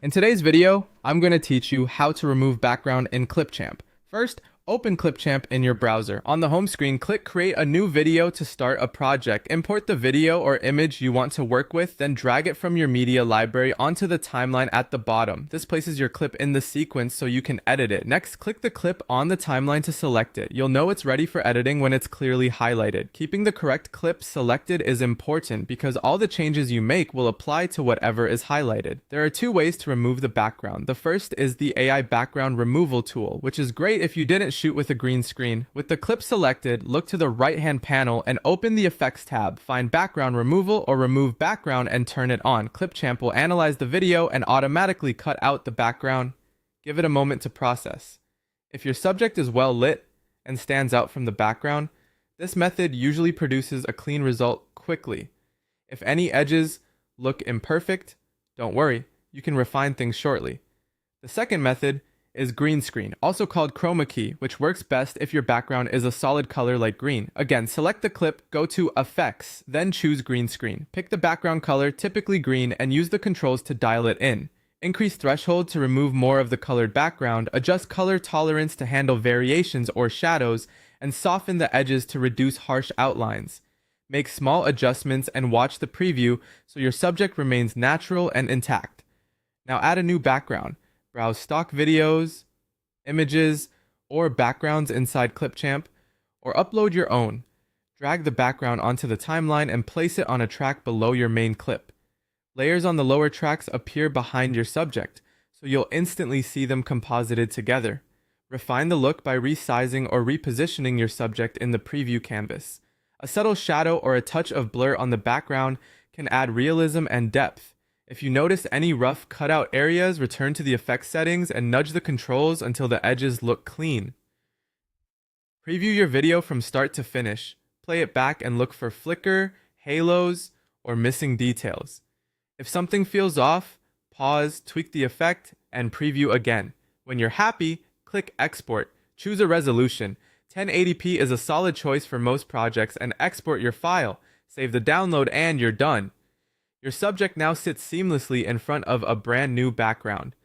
In today's video, I'm going to teach you how to remove background in Clipchamp. First, open Clipchamp in your browser. On the home screen, click Create a new video to start a project. Import the video or image you want to work with, then drag it from your media library onto the timeline at the bottom. This places your clip in the sequence so you can edit it. Next, click the clip on the timeline to select it. You'll know it's ready for editing when it's clearly highlighted. Keeping the correct clip selected is important because all the changes you make will apply to whatever is highlighted. There are two ways to remove the background. The first is the AI background removal tool, which is great if you didn't shoot with a green screen. With the clip selected, look to the right-hand panel and open the Effects tab. Find Background Removal or Remove Background and turn it on. Clipchamp will analyze the video and automatically cut out the background. Give it a moment to process. If your subject is well lit and stands out from the background, this method usually produces a clean result quickly. If any edges look imperfect, don't worry, you can refine things shortly. The second method is green screen, also called chroma key, which works best if your background is a solid color like green. Again, select the clip, go to Effects, then choose green screen. Pick the background color, typically green, and use the controls to dial it in. Increase threshold to remove more of the colored background, adjust color tolerance to handle variations or shadows, and soften the edges to reduce harsh outlines. Make small adjustments and watch the preview so your subject remains natural and intact. Now add a new background. Browse stock videos, images, or backgrounds inside Clipchamp, or upload your own. Drag the background onto the timeline and place it on a track below your main clip. Layers on the lower tracks appear behind your subject, so you'll instantly see them composited together. Refine the look by resizing or repositioning your subject in the preview canvas. A subtle shadow or a touch of blur on the background can add realism and depth. If you notice any rough cutout areas, return to the effects settings and nudge the controls until the edges look clean. Preview your video from start to finish. Play it back and look for flicker, halos, or missing details. If something feels off, pause, tweak the effect, and preview again. When you're happy, click Export. Choose a resolution. 1080p is a solid choice for most projects, and export your file. Save the download and you're done. Your subject now sits seamlessly in front of a brand new background.